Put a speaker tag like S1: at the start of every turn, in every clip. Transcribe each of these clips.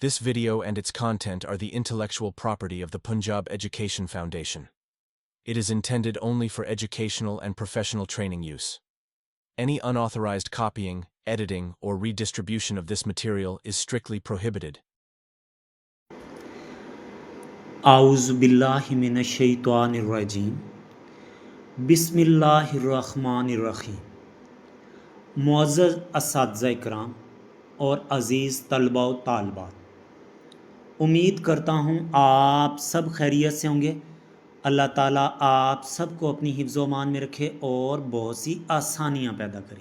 S1: This video and its content are the intellectual property of the Punjab Education Foundation. It is intended only for educational and professional training use. Any unauthorized copying, editing, or redistribution of this material is strictly prohibited.
S2: اعوذ باللہ من الشیطان الرجیم بسم اللہ الرحمن الرحیم۔ معزز اساتذہ اکرام اور عزیز طلباء و طالبات، امید کرتا ہوں آپ سب خیریت سے ہوں گے۔ اللہ تعالیٰ آپ سب کو اپنی حفظ و امان میں رکھے اور بہت سی آسانیاں پیدا کرے۔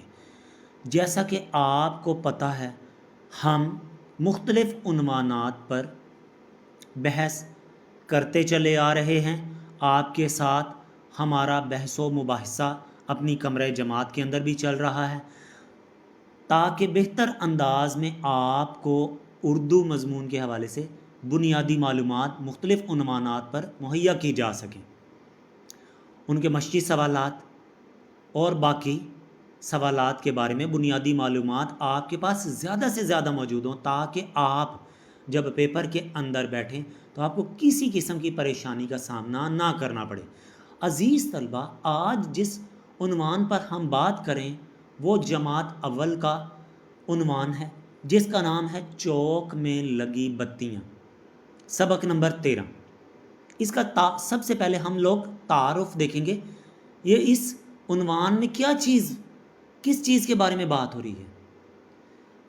S2: جیسا کہ آپ کو پتہ ہے، ہم مختلف عنوانات پر بحث کرتے چلے آ رہے ہیں۔ آپ کے ساتھ ہمارا بحث و مباحثہ اپنی کمرہ جماعت کے اندر بھی چل رہا ہے، تاکہ بہتر انداز میں آپ کو اردو مضمون کے حوالے سے بنیادی معلومات مختلف عنوانات پر مہیا کی جا سکیں۔ ان کے مشقی سوالات اور باقی سوالات کے بارے میں بنیادی معلومات آپ کے پاس زیادہ سے زیادہ موجود ہوں، تاکہ آپ جب پیپر کے اندر بیٹھیں تو آپ کو کسی قسم کی پریشانی کا سامنا نہ کرنا پڑے۔ عزیز طلبہ، آج جس عنوان پر ہم بات کریں وہ جماعت اول کا عنوان ہے، جس کا نام ہے چوک میں لگی بتیاں، سبق نمبر 13۔ اس کا سب سے پہلے ہم لوگ تعارف دیکھیں گے۔ یہ اس عنوان میں کس چیز کے بارے میں بات ہو رہی ہے؟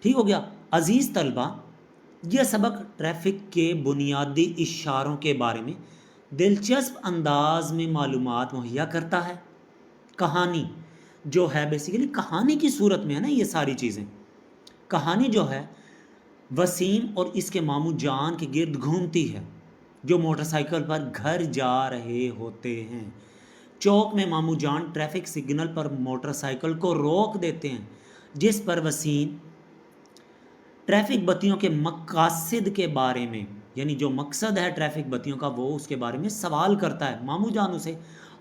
S2: ٹھیک ہو گیا؟ عزیز طلبہ، یہ سبق ٹریفک کے بنیادی اشاروں کے بارے میں دلچسپ انداز میں معلومات مہیا کرتا ہے۔ کہانی جو ہے بیسیکلی کہانی کی صورت میں ہے نا، یہ ساری چیزیں کہانی جو ہے وسیم اور اس کے ماموں جان کے گرد گھومتی ہے، جو موٹر سائیکل پر گھر جا رہے ہوتے ہیں۔ چوک میں ماموں جان ٹریفک سگنل پر موٹر سائیکل کو روک دیتے ہیں، جس پر وسیم ٹریفک بتیوں کے مقاصد کے بارے میں، یعنی جو مقصد ہے ٹریفک بتیوں کا، وہ اس کے بارے میں سوال کرتا ہے۔ ماموں جان اسے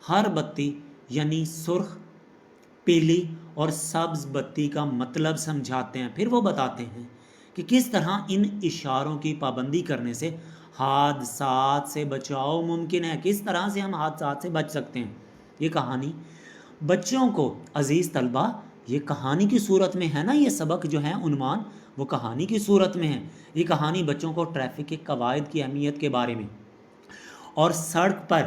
S2: ہر بتی یعنی سرخ، پیلی اور سبز بتی کا مطلب سمجھاتے ہیں۔ پھر وہ بتاتے ہیں کہ کس طرح ان اشاروں کی پابندی کرنے سے حادثات سے بچاؤ ممکن ہے، کس طرح سے ہم حادثات سے بچ سکتے ہیں۔ یہ کہانی بچوں کو، عزیز طلبہ، یہ کہانی کی صورت میں ہے نا، یہ سبق جو ہے عنوان وہ کہانی کی صورت میں ہے۔ یہ کہانی بچوں کو ٹریفک کے قواعد کی اہمیت کے بارے میں اور سڑک پر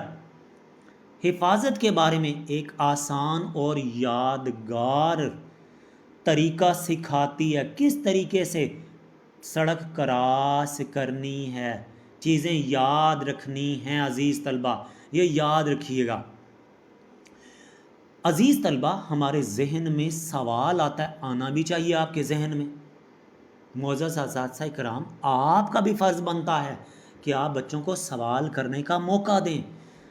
S2: حفاظت کے بارے میں ایک آسان اور یادگار طریقہ سکھاتی ہے۔ کس طریقے سے سڑک کراس کرنی ہے، چیزیں یاد رکھنی ہیں۔ عزیز طلبہ، یہ یاد رکھیے گا۔ عزیز طلبہ، ہمارے ذہن میں سوال آتا ہے، آنا بھی چاہیے آپ کے ذہن میں۔ معزز اساتذہ کرام، آپ کا بھی فرض بنتا ہے کہ آپ بچوں کو سوال کرنے کا موقع دیں۔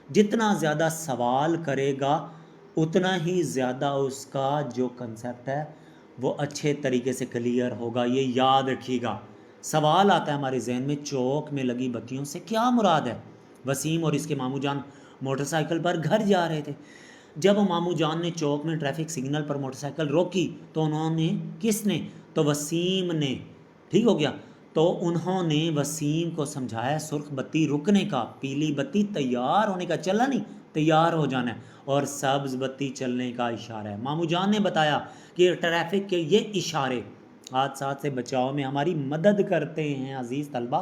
S2: جتنا زیادہ سوال کرے گا اتنا ہی زیادہ اس کا جو کنسیپٹ ہے وہ اچھے طریقے سے کلیئر ہوگا۔ یہ یاد رکھیے گا۔ سوال آتا ہے ہمارے ذہن میں، چوک میں لگی بتیوں سے کیا مراد ہے؟ وسیم اور اس کے ماموں جان موٹر سائیکل پر گھر جا رہے تھے۔ جب ماموں جان نے چوک میں ٹریفک سگنل پر موٹر سائیکل روکی تو کس نے؟ تو وسیم نے۔ ٹھیک ہو گیا؟ تو انہوں نے وسیم کو سمجھایا سرخ بتی رکنے کا، پیلی بتی تیار ہونے کا، چلنا نہیں، تیار ہو جانا ہے، اور سبز بتی چلنے کا اشارہ ہے۔ ماموں جان نے بتایا کہ ٹریفک کے یہ اشارے حادثات سے بچاؤ میں ہماری مدد کرتے ہیں۔ عزیز طلبہ،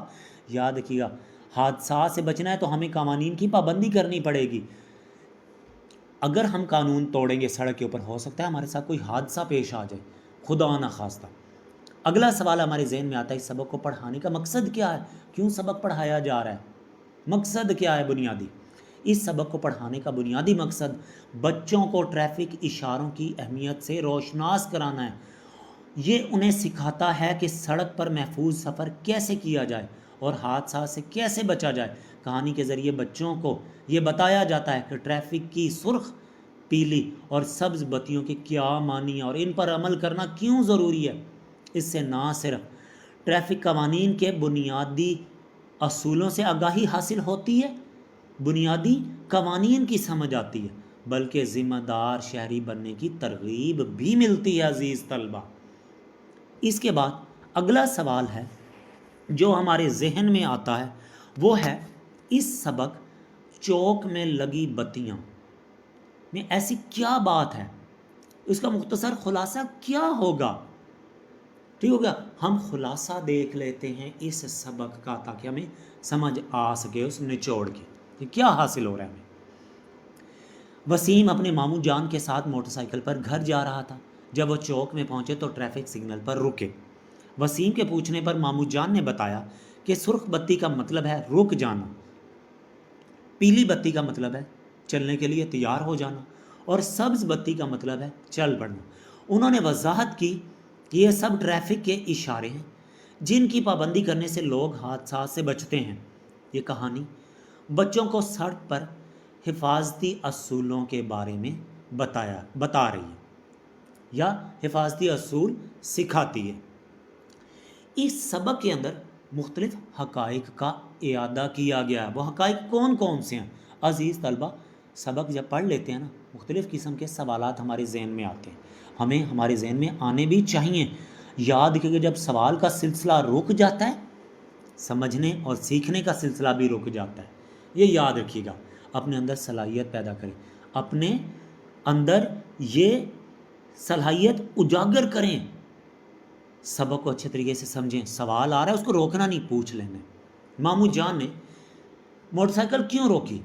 S2: یاد رکھیے گا، حادثات سے بچنا ہے تو ہمیں قوانین کی پابندی کرنی پڑے گی۔ اگر ہم قانون توڑیں گے سڑک کے اوپر، ہو سکتا ہے ہمارے ساتھ کوئی حادثہ پیش آ جائے، خدا نہ خواستہ۔ اگلا سوال ہمارے ذہن میں آتا ہے، اس سبق کو پڑھانے کا مقصد کیا ہے؟ کیوں سبق پڑھایا جا رہا ہے؟ مقصد کیا ہے بنیادی؟ اس سبق کو پڑھانے کا بنیادی مقصد بچوں کو ٹریفک اشاروں کی اہمیت سے روشناس کرانا ہے۔ یہ انہیں سکھاتا ہے کہ سڑک پر محفوظ سفر کیسے کیا جائے اور حادثات سے کیسے بچا جائے۔ کہانی کے ذریعے بچوں کو یہ بتایا جاتا ہے کہ ٹریفک کی سرخ، پیلی اور سبز بتیوں کے کیا معنی ہیں اور ان پر عمل کرنا کیوں ضروری ہے۔ اس سے نہ صرف ٹریفک قوانین کے بنیادی اصولوں سے آگاہی حاصل ہوتی ہے، بنیادی قوانین کی سمجھ آتی ہے، بلکہ ذمہ دار شہری بننے کی ترغیب بھی ملتی ہے۔ عزیز طلبہ، اس کے بعد اگلا سوال ہے، जो हमारे जहन में आता है वो है इस सबक चौक में लगी बत्तियां में ऐसी क्या बात है, इसका मुख्तसर खुलासा क्या होगा। ठीक हो गया, हम खुलासा देख लेते हैं इस सबक का ताकि हमें समझ आ सके उस निचोड़ के कि क्या हासिल हो रहा है हमें। वसीम अपने मामू जान के साथ मोटरसाइकिल पर घर जा रहा था। जब वो चौक में पहुंचे तो ट्रैफिक सिग्नल पर रुके। वसीम के पूछने पर मामू जान ने बताया कि सुर्ख बत्ती का मतलब है रुक जाना, पीली बत्ती का मतलब है चलने के लिए तैयार हो जाना, और सब्ज बत्ती का मतलब है चल पड़ना। उन्होंने वजाहत की कि ये सब ट्रैफिक के इशारे हैं जिनकी पाबंदी करने से लोग हादसा से बचते हैं। ये कहानी बच्चों को सड़क पर हिफाजती असूलों के बारे में बता रही है या हिफाजती असूल सिखाती है। इस सबक के अंदर मुख्तलिफ हकाइक का इयादा किया गया है। वो हकाइक कौन कौन से हैं? अज़ीज़ तलबा, सबक जब पढ़ लेते हैं ना, मुख्तलिफ़ किस्म के सवालात हमारे जहन में आते हैं, हमें हमारे जहन में आने भी चाहिए। याद कि जब सवाल का सिलसिला रुक जाता है, समझने और सीखने का सिलसिला भी रुक जाता है। ये याद रखिएगा, अपने अंदर सलाहियत पैदा करें, अपने अंदर ये सलाहियत उजागर करें, सबक को अच्छे तरीके से समझें। सवाल आ रहा है उसको रोकना नहीं, पूछ लेना। मामू जान ने मोटरसाइकिल क्यों रोकी,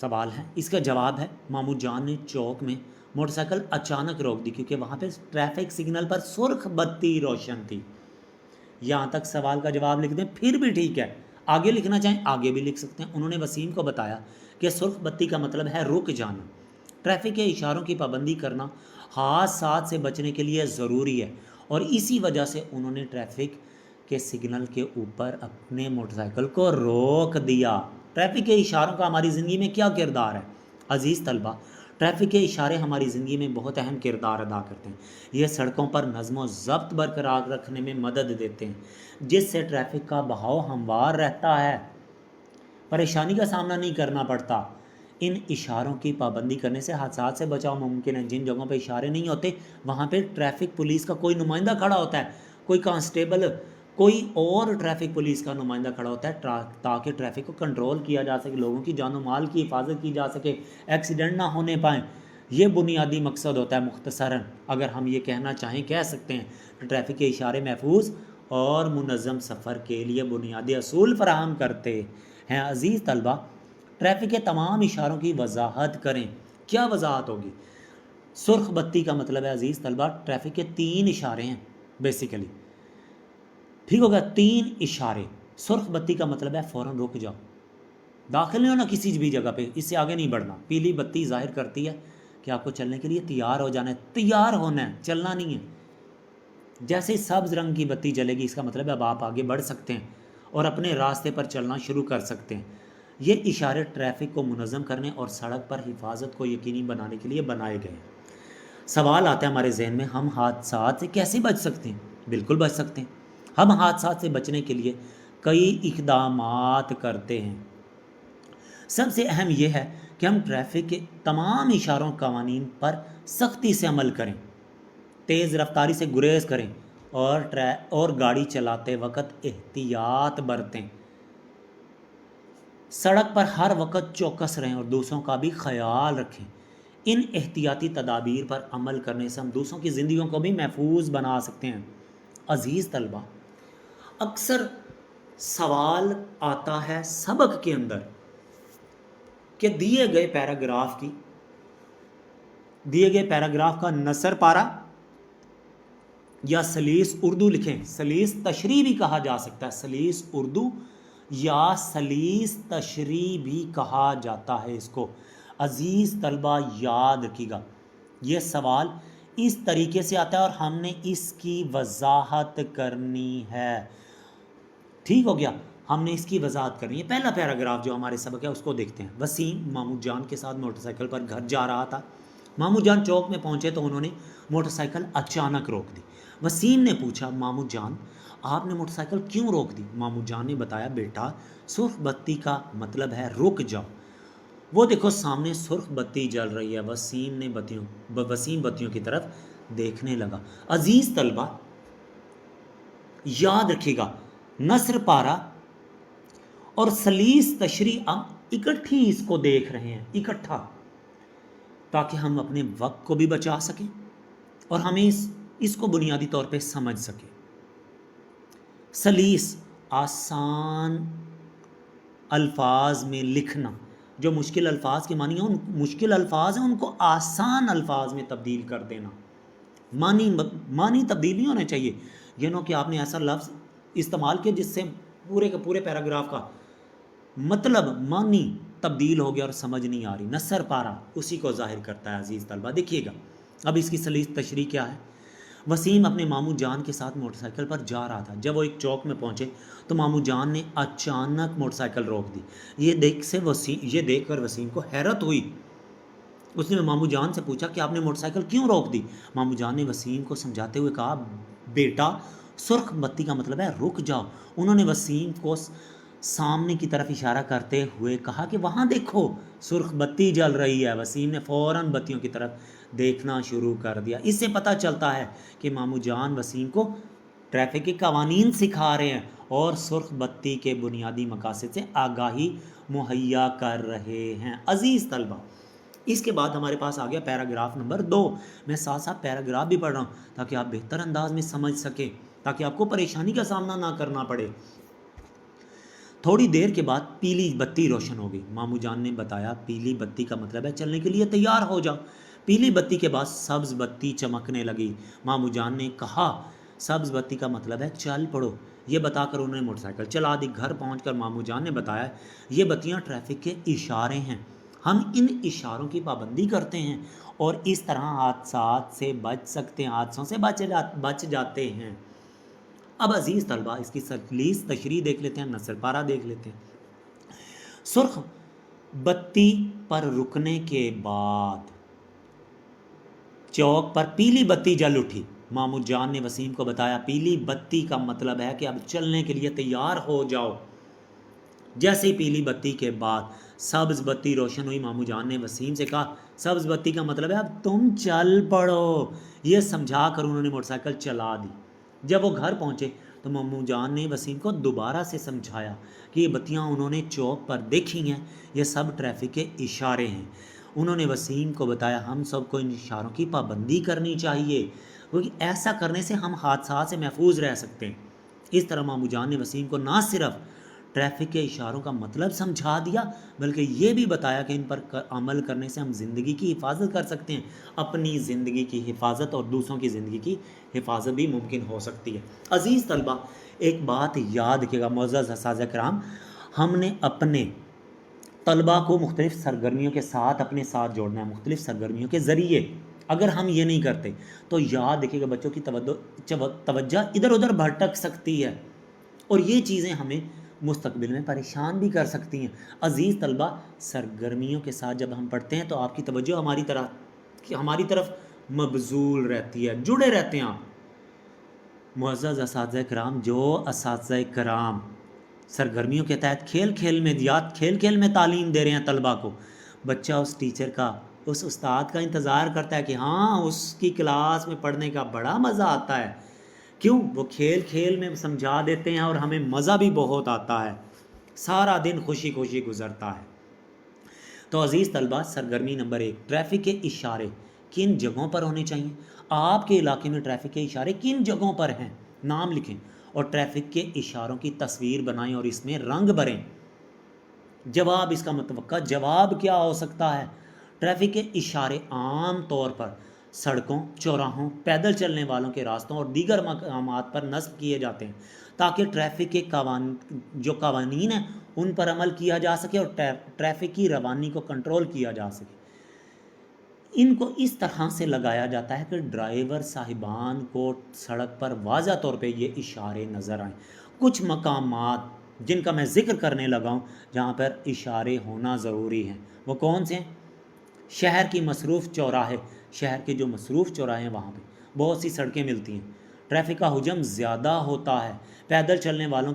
S2: सवाल है, इसका जवाब है मामू जान ने चौक में मोटरसाइकिल अचानक रोक दी क्योंकि वहाँ पे ट्रैफिक सिग्नल पर सुर्ख बत्ती रोशन थी। यहाँ तक सवाल का जवाब लिख दें फिर भी ठीक है, आगे लिखना चाहें आगे भी लिख सकते हैं। उन्होंने वसीम को बताया कि सुर्ख बत्ती का मतलब है रुक जाना, ट्रैफिक के इशारों की पाबंदी करना हादसात से बचने के लिए ज़रूरी है, और इसी वजह से उन्होंने ट्रैफिक के सिग्नल के ऊपर अपने मोटरसाइकिल को रोक दिया। ट्रैफिक के इशारों का हमारी ज़िंदगी में क्या किरदार है? अज़ीज़ तलबा, ट्रैफिक के इशारे हमारी ज़िंदगी में बहुत अहम किरदार अदा करते हैं। ये सड़कों पर नज़्म व ज़ब्त बरकरार रखने में मदद देते हैं, जिससे ट्रैफिक का बहाव हमवार रहता है, परेशानी का सामना नहीं करना पड़ता। इन इशारों की पाबंदी करने से हादसा से बचाव मुमकिन है। जिन जगहों पर इशारे नहीं होते वहाँ पे ट्रैफिक पुलिस का कोई नुमाइंदा खड़ा होता है, कोई कांस्टेबल, कोई और ट्रैफिक पुलिस का नुमाइंदा खड़ा होता है ताकि ट्रैफिक को कंट्रोल किया जा सके, लोगों की जान माल की हिफाजत की जा सके, एक्सीडेंट ना होने पाएँ। ये बुनियादी मकसद होता है। मुख्तसरन अगर हम ये कहना चाहें कह सकते हैं कि ट्रैफिक के इशारे महफूज और मुनज़्ज़म सफ़र के लिए बुनियादी असूल फराहम करते हैं। अज़ीज़ तलबा, ट्रैफिक के तमाम इशारों की वजाहत करें। क्या वजाहत होगी? सुर्ख बत्ती का मतलब है अज़ीज़ तलबा ट्रैफिक के 3 इशारे हैं बेसिकली, ठीक होगा, 3 इशारे। सुर्ख बत्ती का मतलब है फ़ौरन रुक जाओ, दाखिल नहीं होना किसी भी जगह पे, इससे आगे नहीं बढ़ना। पीली बत्ती जाहिर करती है कि आपको चलने के लिए तैयार हो जाना है, तैयार होना है, चलना नहीं है। जैसे सब्ज़ रंग की बत्ती जलेगी इसका मतलब है अब आप आगे बढ़ सकते हैं और अपने रास्ते पर चलना शुरू कर सकते हैं। ये इशारे ट्रैफिक को मुनज़्ज़म करने और सड़क पर हिफाजत को यकीनी बनाने के लिए बनाए गए हैं। सवाल आता है हमारे जहन में, हम हादसात से कैसे बच सकते हैं? बिल्कुल बच सकते हैं। हम हादसात से बचने के लिए कई इक़दामात करते हैं। सबसे अहम यह है कि हम ट्रैफिक के तमाम इशारों कवानीन पर सख्ती से अमल करें, तेज़ रफ्तारी से गुरेज करें और गाड़ी चलाते वक्त एहतियात बरतें। सड़क पर हर वक्त चौकस रहें और दूसरों का भी ख्याल रखें। इन एहतियाती तदाबीर पर अमल करने से हम दूसरों की ज़िंदगियों को भी महफूज बना सकते हैं। अज़ीज़ तलबा, अक्सर सवाल आता है सबक के अंदर कि दिए गए पैराग्राफ का नसर पारा या सलीस उर्दू लिखें। सलीस तशरीह भी कहा जा सकता है, सलीस उर्दू या सलीस तशरीह भी कहा जाता है इसको। अज़ीज़ तलबा, याद रखिएगा ये सवाल इस तरीके से आता है और हमने इसकी वजाहत करनी है। ठीक हो गया, हमने इसकी वजाहत करनी है। पहला पैराग्राफ जो हमारे सबक है उसको देखते हैं। वसीम मामू जान के साथ मोटरसाइकिल पर घर जा रहा था। मामू जान चौक में पहुंचे तो उन्होंने मोटरसाइकिल अचानक रोक दी। वसीम ने पूछा, मामू जान आपने मोटरसाइकिल क्यों रोक दी? मामू जान ने बताया, बेटा सुर्ख बत्ती का मतलब है रुक जाओ। वो देखो सामने सुर्ख बत्ती जल रही है। वसीम बत्तियों की तरफ देखने लगा। अजीज़ तलबा, याद रखिएगा नस्र पारा और सलीस तशरीह हम इकट्ठी इसको देख रहे हैं, इकट्ठा, ताकि हम अपने वक्त को भी बचा सकें और हमें इसको बुनियादी तौर पे समझ सकें। सलीस आसान अल्फाज में लिखना, जो मुश्किल अल्फाज के मानी हैं, उन मुश्किल अल्फाज हैं उनको आसान अल्फाज में तब्दील कर देना। मानी तब्दील नहीं होने चाहिए, ये नो कि आपने ऐसा लफ्ज़ इस्तेमाल किया जिससे पूरे के पूरे पैराग्राफ का मतलब मानी तब्दील हो गया और समझ नहीं आ रही। नसर पारा उसी को जाहिर करता है अजीज़ तलबा। देखिएगा अब इसकी सलीस तशरीह क्या है। वसीम अपने मामू जान के साथ मोटरसाइकिल पर जा रहा था। जब वो एक चौक में पहुंचे तो मामू जान ने अचानक मोटरसाइकिल रोक दी। ये देख कर वसीम को हैरत हुई। उसने मामू जान से पूछा कि आपने मोटरसाइकिल क्यों रोक दी। मामू जान ने वसीम को समझाते हुए कहा, बेटा सुर्ख बत्ती का मतलब है रुक जाओ। उन्होंने वसीम को सामने की तरफ इशारा करते हुए कहा कि वहाँ देखो सुर्ख बत्ती जल रही है। वसीम ने फ़ौरन बत्तियों की तरफ देखना शुरू कर दिया। इससे पता चलता है कि मामू जान वसीम को ट्रैफिक के कवानीन सिखा रहे हैं और सुर्ख बत्ती के बुनियादी मकासद से आगाही मुहैया कर रहे हैं। अजीज़ तलबा, इसके बाद हमारे पास आ गया पैराग्राफ नंबर 2। मैं साथ साथ पैराग्राफ भी पढ़ रहा हूँ ताकि आप बेहतर अंदाज में समझ सकें, ताकि आपको परेशानी का सामना ना करना पड़े। थोड़ी देर के बाद पीली बत्ती रोशन हो गई। मामू जान ने बताया, पीली बत्ती का मतलब है चलने के लिए तैयार हो जाओ। पीली बत्ती के बाद सब्ज़ बत्ती चमकने लगी। मामू जान ने कहा, सब्ज़ बत्ती का मतलब है चल पड़ो। ये बताकर उन्होंने मोटरसाइकिल चला दी। घर पहुंचकर मामू जान ने बताया, ये बत्तियां ट्रैफिक के इशारे हैं, हम इन इशारों की पाबंदी करते हैं और इस तरह हादसात से बच सकते हैं, हादसों से बच जाते हैं। अब अजीज़ तलबा इसकी सलीस तशरीह देख लेते हैं, नसर पारा देख लेते हैं। सुर्ख बत्ती पर रुकने के बाद चौक पर पीली बत्ती जल उठी। मामू जान ने वसीम को बताया, पीली बत्ती का मतलब है कि अब चलने के लिए तैयार हो जाओ। जैसे ही पीली बत्ती के बाद सब्ज़ बत्ती रोशन हुई, मामू जान ने वसीम से कहा, सब्ज़ बत्ती का मतलब है अब तुम चल पड़ो। ये समझा कर उन्होंने मोटरसाइकिल चला दी। जब वो घर पहुंचे तो मामू जान ने वसीम को दोबारा से समझाया कि ये बत्तियां उन्होंने चौक पर देखी हैं, ये सब ट्रैफिक के इशारे हैं। उन्होंने वसीम को बताया, हम सबको इन इशारों की पाबंदी करनी चाहिए क्योंकि ऐसा करने से हम हादसा से महफूज रह सकते हैं। इस तरह मामू जान ने वसीम को ना सिर्फ ट्रैफिक के इशारों का मतलब समझा दिया, बल्कि ये भी बताया कि इन पर अमल करने से हम ज़िंदगी की हिफाजत कर सकते हैं। अपनी ज़िंदगी की हिफाजत और दूसरों की ज़िंदगी की हिफाजत भी मुमकिन हो सकती है। अज़ीज़ तलबा, एक बात याद रखिएगा मुअज़्ज़ज़ असातिज़ा किराम, हमने अपने तलबा को मुख्तलिफ़ सरगर्मियों के साथ अपने साथ जोड़ना है, मुख्तलिफ़ सरगर्मियों के ज़रिए। अगर हम ये नहीं करते तो याद रखिएगा बच्चों की तवज्जो इधर उधर भटक सकती है और ये चीज़ें हमें मुस्तकबिल में परेशान भी कर सकती हैं। अज़ीज़ तलबा, सरगर्मियों के साथ जब हम पढ़ते हैं तो आपकी तवज्जो हमारी तरफ मबजूल रहती है, जुड़े रहते हैं आप। मुअज़्ज़ज़ असातिज़ा किराम, जो असातिज़ा किराम सरगर्मियों के तहत खेल खेल में तालीम दे रहे हैं तलबा को, बच्चा उस टीचर का, उस उस्ताद का इंतज़ार करता है कि हाँ उसकी क्लास में पढ़ने का बड़ा मज़ा आता है। क्यों? वो खेल खेल में समझा देते हैं और हमें मज़ा भी बहुत आता है, सारा दिन खुशी खुशी गुजरता है। तो अज़ीज़ तलबा, सरगर्मी नंबर 1, ट्रैफिक के इशारे किन जगहों पर होने चाहिए। आपके इलाके में ट्रैफिक के इशारे किन जगहों पर हैं, नाम लिखें और ट्रैफिक के इशारों की तस्वीर बनाएं और इसमें रंग भरें। जवाब, इसका मुतवक्का जवाब क्या हो सकता है? ट्रैफिक के इशारे आम तौर पर सड़कों, चौराहों, पैदल चलने वालों के रास्तों और दीगर मकामात पर नस्ब किए जाते हैं ताकि ट्रैफिक के जो कवानीन हैं उन पर अमल किया जा सके और ट्रैफिक की रवानी को कंट्रोल किया जा सके। इनको इस तरह से लगाया जाता है कि ड्राइवर साहिबान को सड़क पर वाज़ा तौर पे ये इशारे नज़र आएँ। कुछ मकामात जिनका मैं ज़िक्र करने लगा हूँ जहाँ पर इशारे होना ज़रूरी हैं, वो कौन से हैं? शहर की मसरूफ़ चौराहे, शहर के जो मसरूफ़ चौराहे हैं वहाँ पे बहुत सी सड़कें मिलती हैं, ट्रैफिक का हुजम ज़्यादा होता है, पैदल चलने वालों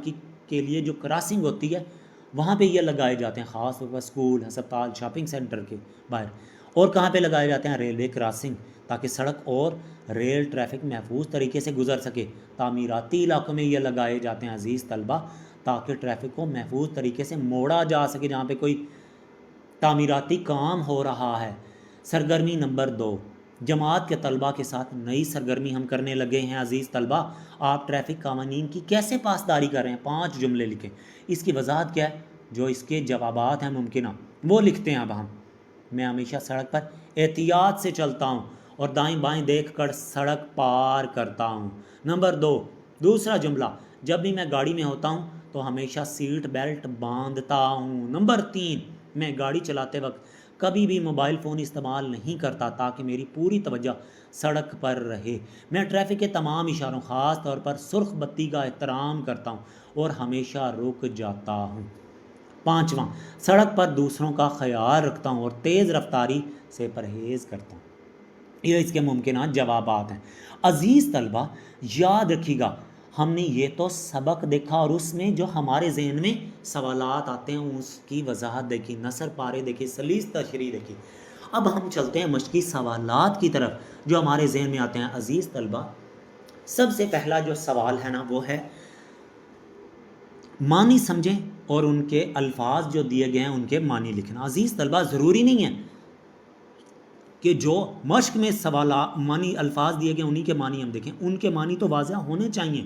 S2: के लिए जो क्रॉसिंग होती है वहाँ पे ये लगाए जाते हैं, ख़ास तौर पर स्कूल, अस्पताल, शॉपिंग सेंटर के बाहर। اور کہاں پہ لگائے جاتے ہیں؟ ریلوے کراسنگ، تاکہ سڑک اور ریل ٹریفک محفوظ طریقے سے گزر سکے۔ تعمیراتی علاقوں میں یہ لگائے جاتے ہیں عزیز طلبہ، تاکہ ٹریفک کو محفوظ طریقے سے موڑا جا سکے جہاں پہ کوئی تعمیراتی کام ہو رہا ہے۔ سرگرمی نمبر 2، جماعت کے طلبہ کے ساتھ نئی سرگرمی ہم کرنے لگے ہیں عزیز طلبہ۔ آپ ٹریفک قوانین کی کیسے پاسداری کر رہے ہیں؟ 5 جملے لکھیں۔ اس کی وضاحت کیا ہے؟ جو اس کے جوابات ہیں ممکنہ وہ لکھتے ہیں اب ہم۔ میں ہمیشہ سڑک پر احتیاط سے چلتا ہوں اور دائیں بائیں دیکھ کر سڑک پار کرتا ہوں۔ نمبر 2، دوسرا جملہ، جب بھی میں گاڑی میں ہوتا ہوں تو ہمیشہ سیٹ بیلٹ باندھتا ہوں۔ نمبر 3، میں گاڑی چلاتے وقت کبھی بھی موبائل فون استعمال نہیں کرتا تاکہ میری پوری توجہ سڑک پر رہے۔ میں ٹریفک کے تمام اشاروں، خاص طور پر سرخ بتی کا احترام کرتا ہوں اور ہمیشہ رک جاتا ہوں۔ 5واں، سڑک پر دوسروں کا خیال رکھتا ہوں اور تیز رفتاری سے پرہیز کرتا ہوں۔ یہ اس کے ممکنہ جوابات ہیں۔ عزیز طلبہ یاد رکھیے گا، ہم نے یہ تو سبق دیکھا اور اس میں جو ہمارے ذہن میں سوالات آتے ہیں اس کی وضاحت دیکھی، نثر پارے دیکھی، سلیس تشریح دیکھی۔ اب ہم چلتے ہیں مشقی سوالات کی طرف جو ہمارے ذہن میں آتے ہیں عزیز طلبہ۔ سب سے پہلا جو سوال ہے نا وہ ہے معنی سمجھیں اور ان کے الفاظ جو دیے گئے ہیں ان کے معنی لکھنا۔ عزیز طلبہ ضروری نہیں ہے کہ جو مشق میں سوالات معنی الفاظ دیے گئے انہی کے معنی ہم دیکھیں، ان کے معنی تو واضح ہونے چاہیے،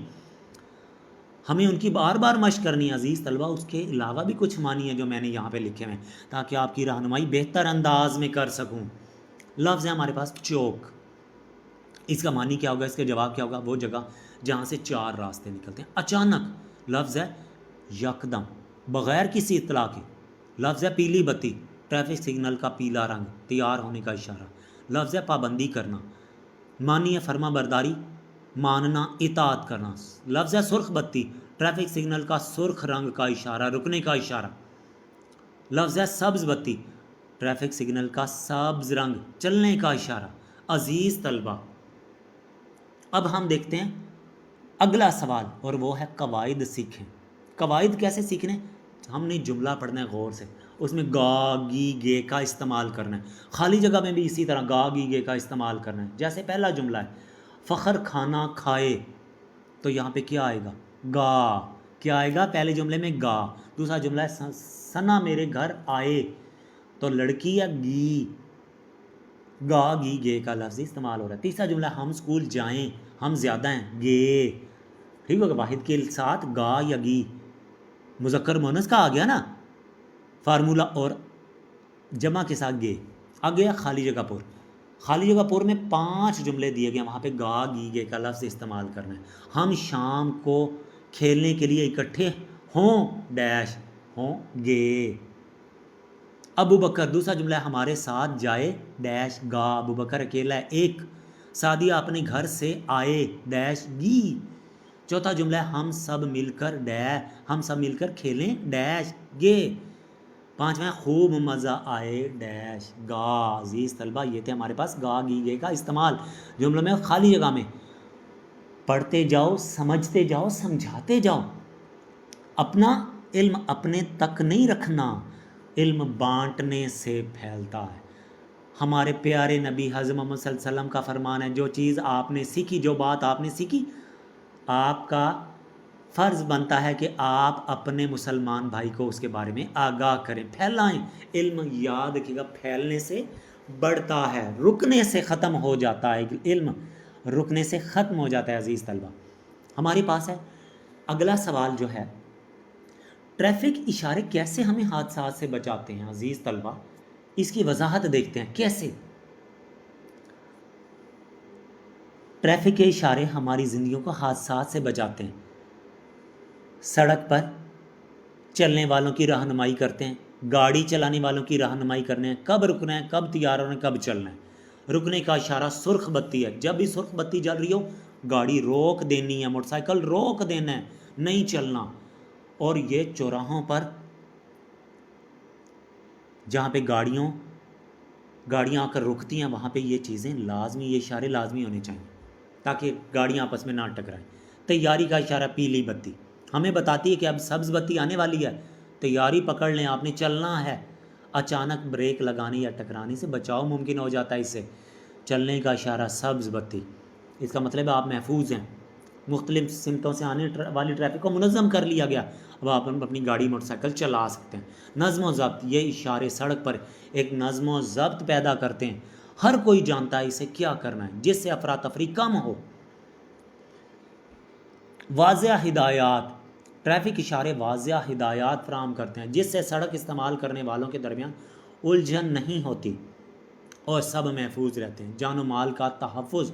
S2: ہمیں ان کی بار بار مشق کرنی ہے عزیز طلبہ۔ اس کے علاوہ بھی کچھ معنی ہیں جو میں نے یہاں پہ لکھے ہوئے ہیں تاکہ آپ کی رہنمائی بہتر انداز میں کر سکوں۔ لفظ ہے ہمارے پاس چوک، اس کا معنی کیا ہوگا، اس کا جواب کیا ہوگا؟ وہ جگہ جہاں سے 4 راستے نکلتے ہیں۔ اچانک لفظ ہے یکدم، بغیر کسی اطلاع کے۔ لفظ ہے پیلی بتی، ٹریفک سگنل کا پیلا رنگ، تیار ہونے کا اشارہ۔ لفظ ہے پابندی کرنا، معنی ہے فرما برداری، ماننا، اطاعت کرنا۔ لفظ ہے سرخ بتی، ٹریفک سگنل کا سرخ رنگ کا اشارہ، رکنے کا اشارہ۔ لفظ ہے سبز بتی، ٹریفک سگنل کا سبز رنگ، چلنے کا اشارہ۔ عزیز طلبہ اب ہم دیکھتے ہیں اگلا سوال اور وہ ہے قواعد سیکھیں۔ قواعد کیسے سیکھنے؟ ہم نے جملہ پڑھنا ہے غور سے، اس میں گا گی گے کا استعمال کرنا ہے، خالی جگہ میں بھی اسی طرح گا گی گے کا استعمال کرنا ہے۔ جیسے پہلا جملہ ہے فخر کھانا کھائے، تو یہاں پہ کیا آئے گا؟ گا۔ کیا آئے گا؟ پہلے جملے میں گا۔ دوسرا جملہ ہے ثنا میرے گھر آئے، تو لڑکی یا گی، گا گی گے کا لفظ استعمال ہو رہا ہے۔ تیسرا جملہ ہم اسکول جائیں، ہم زیادہ ہیں، گے، ٹھیک ہوگا، واحد کے ساتھ گا یا گی، مذکر مونس کا آ گیا نا فارمولہ، اور جمع کے ساتھ گے۔ آ گیا خالی جگہ پر، خالی جگہ پر میں 5 جملے دیے گئے، وہاں پہ گا گی گے کا لفظ استعمال کرنا ہے۔ ہم شام کو کھیلنے کے لیے اکٹھے ہوں ڈیش ہوں گے۔ ابو بکر، دوسرا جملہ ہے ہمارے ساتھ جائے ڈیش گا، ابو بکر اکیلا ہے ایک۔ سعدیہ اپنے گھر سے آئے ڈیش گی۔ چوتھا جملہ ہے ہم سب مل کر کھیلیں ڈیش گے۔ 5واں خوب مزہ آئے ڈیش گا۔ عزیز طلبہ یہ تھے ہمارے پاس گا گی گے کا استعمال جملوں میں، خالی جگہ میں۔ پڑھتے جاؤ، سمجھتے جاؤ، سمجھاتے جاؤ۔ اپنا علم اپنے تک نہیں رکھنا، علم بانٹنے سے پھیلتا ہے۔ ہمارے پیارے نبی حضرت محمد صلی اللہ علیہ وسلم کا فرمان ہے جو چیز آپ نے سیکھی، جو بات آپ نے سیکھی، آپ کا فرض بنتا ہے کہ آپ اپنے مسلمان بھائی کو اس کے بارے میں آگاہ کریں، پھیلائیں۔ علم یاد رکھیے گا پھیلنے سے بڑھتا ہے، رکنے سے ختم ہو جاتا ہے، علم رکنے سے ختم ہو جاتا ہے۔ عزیز طلبہ ہمارے پاس ہے اگلا سوال جو ہے ٹریفک اشارے کیسے ہمیں حادثات سے بچاتے ہیں؟ عزیز طلبہ اس کی وضاحت دیکھتے ہیں کیسے ٹریفک کے اشارے ہماری زندگیوں کو حادثات سے بچاتے ہیں۔ سڑک پر چلنے والوں کی رہنمائی کرتے ہیں، گاڑی چلانے والوں کی رہنمائی کرنے ہیں، کب رکنا ہے، کب تیار ہونا ہے، کب چلنا ہے۔ رکنے کا اشارہ سرخ بتی ہے، جب بھی سرخ بتی جل رہی ہو گاڑی روک دینی ہے، موٹر سائیکل روک دینا ہے، نہیں چلنا۔ اور یہ چوراہوں پر جہاں پہ گاڑیاں آ کر رکتی ہیں وہاں پہ یہ چیزیں لازمی، یہ اشارے لازمی ہونے چاہیے تاکہ گاڑیاں آپس میں نہ ٹکرائیں۔ تیاری کا اشارہ پیلی بتی ہمیں بتاتی ہے کہ اب سبز بتی آنے والی ہے، تیاری پکڑ لیں، آپ نے چلنا ہے۔ अचानक ब्रेक लगाने या टकराने से बचाव मुमकिन हो जाता है। इससे चलने का इशारा, सब्ज़ बत्ती, इसका मतलब है आप महफूज हैं। मुख्तलिफ सिमतों से आने वाली ट्रैफिक को मुनज़्ज़म कर लिया गया, अब आप अपनी गाड़ी मोटरसाइकिल चला सकते हैं। नज़्म व ज़ब्त, ये इशारे सड़क पर एक नज़्म व ज़ब्त पैदा करते हैं। हर कोई जानता है इसे क्या करना है, जिससे अफरा तफरी कम हो। वाज़िया हिदायत, ट्रैफिक इशारे वाज़िया हिदायत फराहम करते हैं, जिससे सड़क इस्तेमाल करने वालों के दरमियान उलझन नहीं होती और सब महफूज रहते हैं। जान माल का तहफ़्फ़ुज़,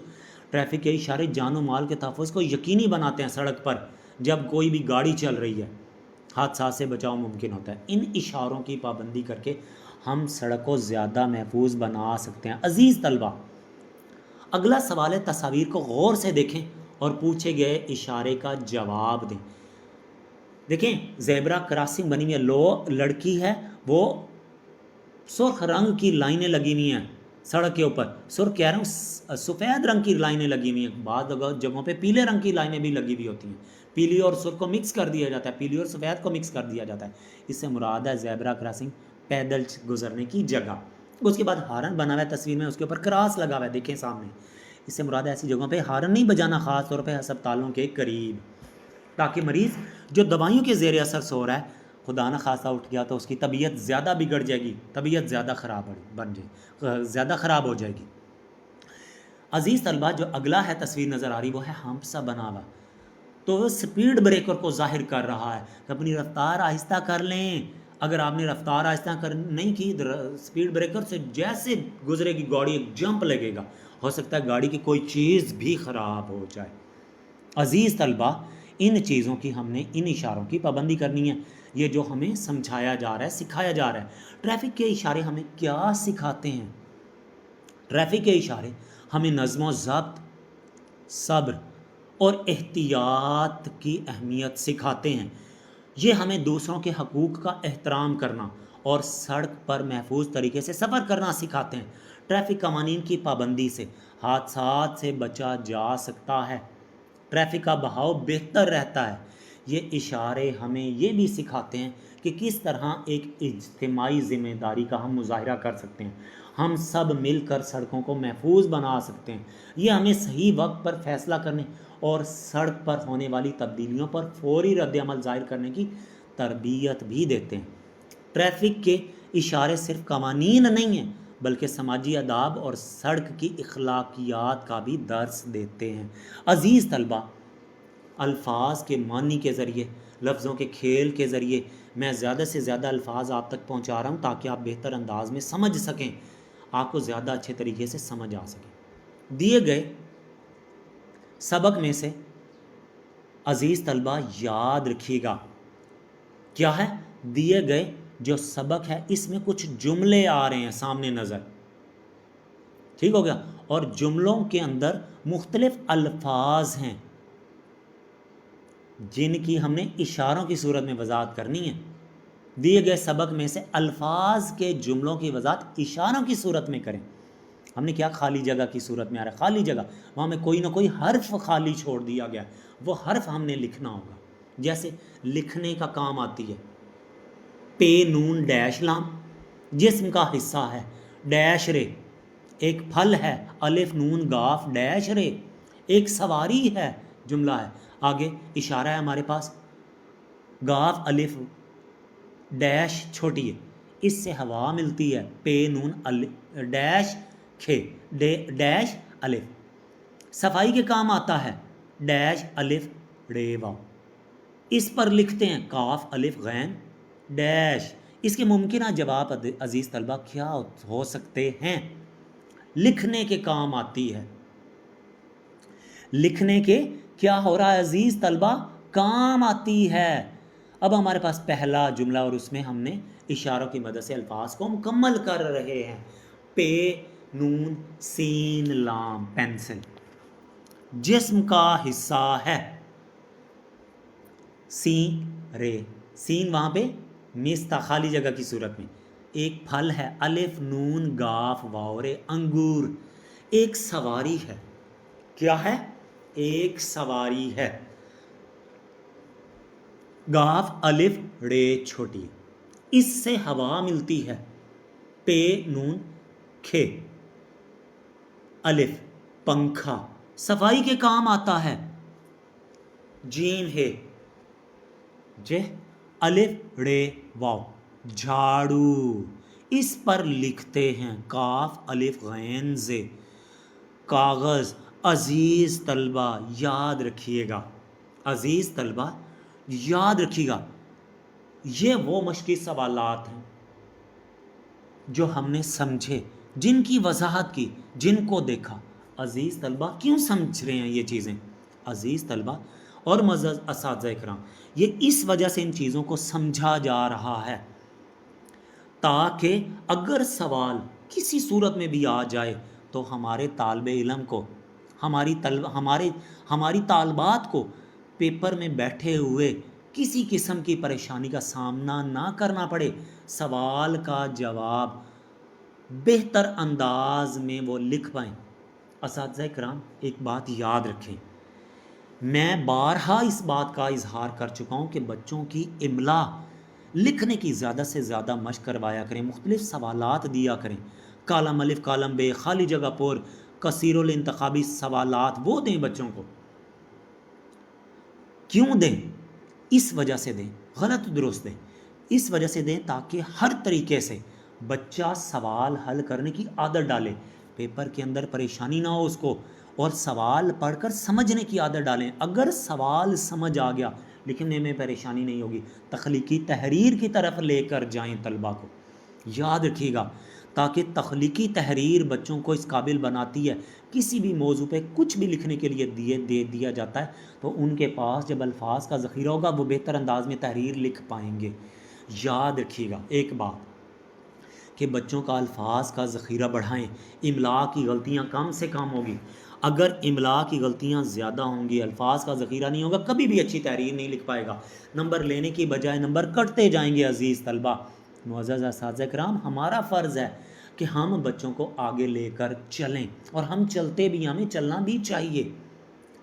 S2: ट्रैफिक के इशारे जान माल के तहफ़्फ़ुज़ को यकीनी बनाते हैं। सड़क पर जब कोई भी गाड़ी चल रही है, हादसा से बचाव मुमकिन होता है। इन इशारों की पाबंदी करके हम सड़क को ज़्यादा महफूज बना सकते हैं। अज़ीज़ तलबा, अगला सवाल है, तस्वीर को गौर से देखें और पूछे गए इशारे का जवाब दें। देखें, ज़ेब्रा क्रॉसिंग बनी हुई है, लड़की है, वो सुर्ख रंग की लाइनें लगी हुई हैं सड़क के ऊपर। सुर्ख कह रहा हूँ, सफ़ेद रंग की लाइनें लगी हुई हैं। बाद जगहों पे पीले रंग की लाइनें भी लगी हुई होती हैं। पीली और सुर्ख को मिक्स कर दिया जाता है, पीली और सफ़ेद को मिक्स कर दिया जाता है। इससे मुराद है ज़ेब्रा क्रॉसिंग, पैदल गुजरने की जगह। उसके बाद हारन बना हुआ है तस्वीर में, उसके ऊपर क्रॉस लगा हुआ है, देखें सामने। इससे मुराद है ऐसी जगहों पे हारन नहीं बजाना, ख़ास तौर पे अस्पतालों के करीब, ताकि मरीज़ जो दवाइयों के ज़ेर असर सो रहा है, खुदा न खासा उठ गया तो उसकी तबीयत ज़्यादा बिगड़ जाएगी, तबीयत ज़्यादा ख़राब हो जाएगी। अज़ीज़ तलबा, जो अगला है तस्वीर नज़र आ रही, वो है हादसा बना हुआ, तो वो स्पीड ब्रेकर को ज़ाहिर कर रहा है कि अपनी रफ्तार आहिस्ता कर लें। अगर आपने रफ्तार आहिस्ता नहीं की, स्पीड ब्रेकर से जैसे गुजरेगी गाड़ी, एक जंप लगेगा, हो सकता है गाड़ी की कोई चीज़ भी ख़राब हो जाए। अज़ीज़ तलबा, इन चीज़ों की हमने, इन इशारों की पाबंदी करनी है। ये जो हमें समझाया जा रहा है, सिखाया जा रहा है। ट्रैफिक के इशारे हमें क्या सिखाते हैं? ट्रैफिक के इशारे हमें नज़्म व ज़ब्त, सब्र और एहतियात की अहमियत सिखाते हैं। ये हमें दूसरों के हकूक़ का एहतराम करना और सड़क पर महफूज तरीके से सफ़र करना सिखाते हैं। ट्रैफिक कवानीन की पाबंदी से हादसात से बचा जा सकता है, ट्रैफिक का बहाव बेहतर रहता है। ये इशारे हमें ये भी सिखाते हैं कि किस तरह एक इज्तिमाई ज़िम्मेदारी का हम मुज़ाहिरा कर सकते हैं। हम सब मिलकर सड़कों को महफूज बना सकते हैं। ये हमें सही वक्त पर फैसला करने और सड़क पर होने वाली तब्दीलियों पर फौरी रद्द-ए-अमल ज़ाहिर करने की तरबियत भी देते हैं। ट्रैफिक के इशारे सिर्फ कवानीन नहीं हैं, बल्कि समाजी आदाब और सड़क की अखलाकियात का भी दर्स देते हैं। अज़ीज़ तलबा, अल्फाज के मानी के ज़रिए, लफ्ज़ों के खेल के ज़रिए मैं ज़्यादा से ज़्यादा अल्फाज आप तक पहुँचा रहा हूँ, ताकि आप बेहतर अंदाज में समझ सकें, आपको ज़्यादा अच्छे तरीके से समझ आ सके। दिए गए सबक में से अज़ीज़ तलबा याद रखिएगा, क्या है? दिए गए जो सबक है, इसमें कुछ जुमले आ रहे हैं सामने नज़र, ठीक हो गया, और जुमलों के अंदर मुख्तलिफ अल्फाज हैं जिनकी हमने इशारों की सूरत में वजाहत करनी है। दिए गए सबक में से अल्फाज के जुमलों की वजाहत इशारों की सूरत में करें। हमने क्या खाली जगह की सूरत में आ रहा है, खाली जगह, वहाँ में कोई ना कोई हर्फ खाली छोड़ दिया गया, वो हर्फ हमने लिखना होगा। जैसे लिखने का काम आती है, पे नून डैश लाम, जिस्म का हिस्सा है, डैश रे, एक फल है, अलिफ नून गाफ डैश रे, एक सवारी है, जुमला है, आगे इशारा है हमारे पास, गाफ अलिफ डैश छोटी है, इससे हवा मिलती है, पे नून डैश खे डैश अलिफ, सफाई के काम आता है, डैश अलिफ रे वाव, इस पर लिखते हैं, काफ अलिफ गैन डैश। इसके मुमकिन जवाब अजीज़ तलबा क्या हो सकते हैं? लिखने के काम आती है। लिखने के क्या हो रहा है अजीज़ तलबा? काम आती है। अब हमारे पास पहला जुमला और उसमें हमने इशारों की मदद से अल्फाज को मुकम्मल कर रहे हैं। पे नून सीन लाम, पेंसिल, जिस्म का हिस्सा है, सीन रे, सीन वहाँ पे मिस्ता खाली जगह की सूरत में, एक फल है, अलिफ नून गाफ वाव रे, अंगूर, एक सवारी है, क्या है? एक सवारी है, गाफ अलिफ रे छोटी, इससे हवा मिलती है, पे नून खे, अलिफ पंखा, सफाई के काम आता है। जीम है, जे अलिफ रे वाव, झाड़ू, इस पर लिखते हैं। काफ अलिफ गैन जे, कागज़। अजीज़ तलबा याद रखिएगा, अजीज़ तलबा याद रखिएगा, ये वो मुश्किल सवालात हैं जो हमने समझे, जिनकी वजाहत की, जिनको देखा। अजीज़ तलबा क्यों समझ रहे हैं ये चीज़ें? अजीज़ तलबा और मज़्ज़ असातिज़ा इकराम, ये इस वजह से इन चीज़ों को समझा जा रहा है ताकि अगर सवाल किसी सूरत में भी आ जाए तो हमारे तालिब इल्म को, हमारी तालबात को पेपर में बैठे हुए किसी किस्म की परेशानी का सामना ना करना पड़े। सवाल का जवाब बेहतर अंदाज में वो लिख पाएँ। असातिज़ा इकराम एक बात याद रखें, मैं बारहा इस बात का इजहार कर चुका हूँ कि बच्चों की इमला लिखने की ज़्यादा से ज़्यादा मशक करवाया करें, मुख्तलिफ सवालात दिया करें। कालम अलिफ कालम बे, खाली जगह पर कसीरुल इंतखाबी सवालात वो दें बच्चों को। क्यों दें? इस वजह से दें, गलत दुरुस्त दें, इस वजह से दें ताकि हर तरीके से बच्चा सवाल हल करने की आदत डाले, पेपर के अंदर परेशानी ना हो उसको, और सवाल पढ़कर समझने की आदत डालें। अगर सवाल समझ आ गया, लिखने में परेशानी नहीं होगी, तख्लीकी तहरीर की तरफ लेकर जाएं तलबा को। याद रखिएगा, ताकि तख्लीकी तहरीर बच्चों को इस काबिल बनाती है, किसी भी मौजू पे कुछ भी लिखने के लिए दे दिया जाता है तो उनके पास जब अल्फाज का ज़ख़ीरा होगा वो बेहतर अंदाज में तहरीर लिख पाएंगे। याद रखिएगा एक बात कि बच्चों का अल्फाज का ज़ख़ीरा बढ़ाएं, इमला की गलतियाँ कम से कम होगी। अगर इमला की गलतियाँ ज़्यादा होंगी, अल्फाज का ज़ख़ीरा नहीं होगा, कभी भी अच्छी तहरीर नहीं लिख पाएगा, नंबर लेने की बजाय नंबर कटते जाएंगे। अज़ीज़ तलबा, मुअज़्ज़ज़ असातिज़ा किराम, हमारा फ़र्ज़ है कि हम बच्चों को आगे लेकर चलें, और हम चलते भी, हमें चलना भी चाहिए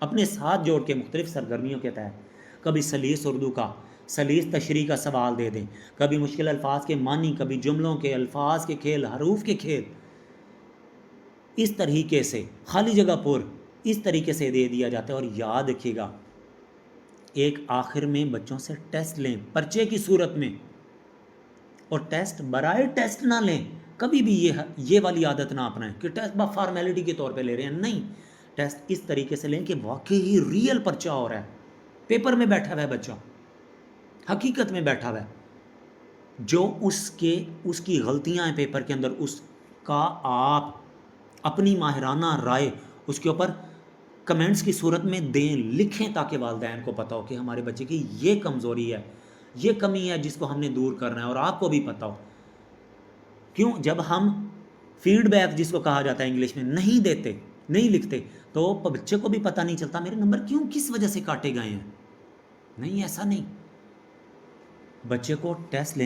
S2: अपने साथ जोड़ के मुख्तलिफ़ सरगर्मियों के तहत। कभी सलीस उर्दू का, सलीस तशरीह का सवाल दे दें, कभी मुश्किल अल्फाज के मानी, कभी जुमलों के, अल्फाज के खेल, हरूफ के खेल, इस तरीके से खाली जगह पर इस तरीके से दे दिया जाता है। और याद रखिएगा, एक आखिर में बच्चों से टेस्ट लें पर्चे की सूरत में, और टेस्ट बराए टेस्ट ना लें। कभी भी ये वाली आदत ना अपनाएं कि टेस्ट बस फॉर्मेलिटी के तौर पे ले रहे हैं, नहीं। टेस्ट इस तरीके से लें कि वाकई ही रियल पर्चा हो रहा है, पेपर में बैठा हुआ है बच्चा, हकीकत में बैठा हुआ है, जो उसकी गलतियां हैं पेपर के अंदर, उसका आप अपनी माहिराना राय उसके ऊपर कमेंट्स की सूरत में दें, लिखें, ताकि वालिदैन को पता हो कि हमारे बच्चे की ये कमज़ोरी है, ये कमी है जिसको हमने दूर करना है, और आपको भी पता हो। क्यों? जब हम फीडबैक जिसको कहा जाता है इंग्लिश में नहीं देते, नहीं लिखते, तो बच्चे को भी पता नहीं चलता मेरे नंबर क्यों, किस वजह से काटे गए हैं। नहीं, ऐसा नहीं। बच्चे को टेस्ट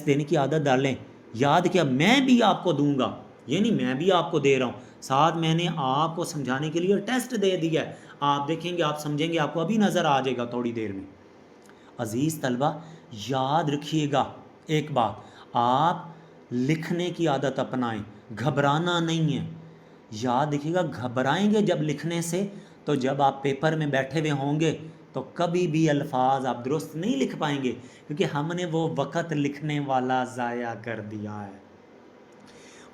S2: देने की आदत डालें। याद किया, मैं भी आपको दूंगा, ये नहीं मैं भी आपको दे रहा हूँ, साथ मैंने आपको समझाने के लिए टेस्ट दे दिया है, आप देखेंगे, आप समझेंगे, आपको अभी नज़र आ जाएगा थोड़ी देर में। अज़ीज़ तलबा, याद रखिएगा एक बात, आप लिखने की आदत अपनाएं, घबराना नहीं है। याद रखिएगा, घबराएंगे जब लिखने से, तो जब आप पेपर में बैठे हुए होंगे तो कभी भी अल्फाज आप दुरुस्त नहीं लिख पाएंगे, क्योंकि हमने वो वक़्त लिखने वाला ज़ाया कर दिया है।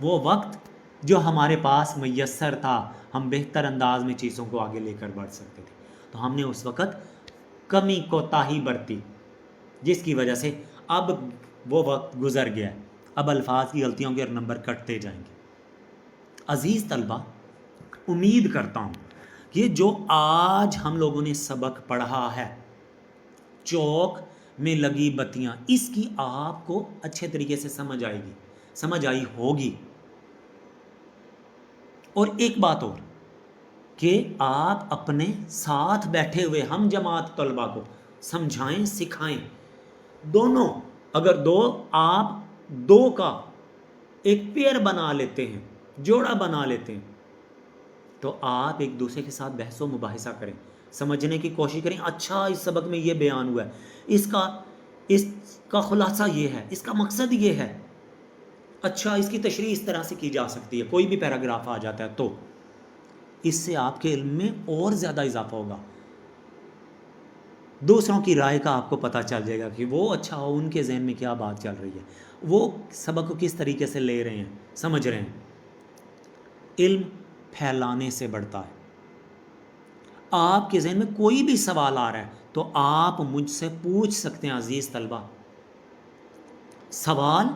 S2: वो वक्त जो हमारे पास मैसर था, हम बेहतर अंदाज में चीज़ों को आगे लेकर बढ़ सकते थे, तो हमने उस वक़्त कमी कोताही बरती, जिसकी वजह से अब वो वक्त गुज़र गया है, अब अल्फाज की गलतियों के और नंबर कटते जाएंगे। अज़ीज़ तलबा, उम्मीद करता हूँ कि जो आज हम लोगों ने सबक पढ़ा है, चौक में लगी बत्तियाँ, इसकी आपको अच्छे तरीके से समझ आई होगी। और एक बात और, कि आप अपने साथ बैठे हुए हम जमात तलबा को समझाएं, सिखाएं। दोनों, अगर आप दो का एक पेयर बना लेते हैं, जोड़ा बना लेते हैं, तो आप एक दूसरे के साथ बहसो मुबाहिसा करें, समझने की कोशिश करें। अच्छा, इस सबक में ये बयान हुआ है, इसका खुलासा ये है, इसका मकसद ये है। اچھا اس کی تشریح اس طرح سے کی جا سکتی ہے، کوئی بھی پیراگراف آ جاتا ہے تو اس سے آپ کے علم میں اور زیادہ اضافہ ہوگا، دوسروں کی رائے کا آپ کو پتہ چل جائے گا کہ وہ اچھا ہو ان کے ذہن میں کیا بات چل رہی ہے، وہ سبق کو کس طریقے سے لے رہے ہیں، سمجھ رہے ہیں۔ علم پھیلانے سے بڑھتا ہے۔ آپ کے ذہن میں کوئی بھی سوال آ رہا ہے تو آپ مجھ سے پوچھ سکتے ہیں عزیز طلبہ، سوال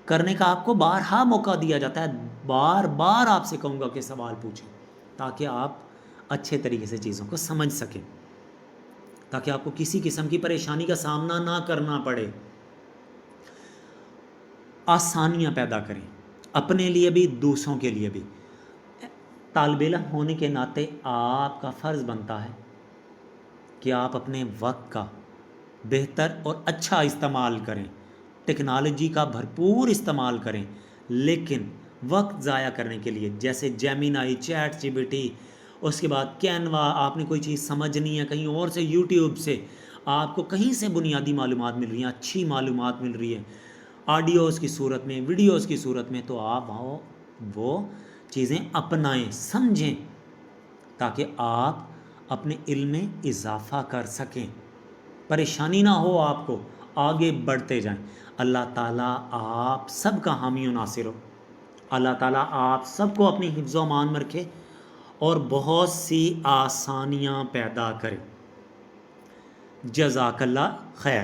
S2: کرنے کا آپ کو بارہا موقع دیا جاتا ہے، بار بار آپ سے کہوں گا کہ سوال پوچھیں تاکہ آپ اچھے طریقے سے چیزوں کو سمجھ سکیں، تاکہ آپ کو کسی قسم کی پریشانی کا سامنا نہ کرنا پڑے۔ آسانیاں پیدا کریں اپنے لیے بھی دوسروں کے لیے بھی۔ طالب علم ہونے کے ناطے آپ کا فرض بنتا ہے کہ آپ اپنے وقت کا بہتر اور اچھا استعمال کریں، ٹیکنالوجی کا بھرپور استعمال کریں، لیکن وقت ضائع کرنے کے لیے جیسے جیمینائی، چیٹ جی پی ٹی، اس کے بعد کینوا، آپ نے کوئی چیز سمجھنی ہے کہیں اور سے، یوٹیوب سے آپ کو کہیں سے بنیادی معلومات مل رہی ہیں، اچھی معلومات مل رہی ہے آڈیوز کی صورت میں، ویڈیوز کی صورت میں، تو آپ وہ چیزیں اپنائیں، سمجھیں تاکہ آپ اپنے علم میں اضافہ کر سکیں، پریشانی نہ ہو آپ کو، آگے بڑھتے جائیں۔ اللہ تعالیٰ آپ سب کا حامی و ناصر ہو، اللہ تعالیٰ آپ سب کو اپنی حفظ و امان میں رکھے اور بہت سی آسانیاں پیدا کرے۔ جزاک اللہ خیر۔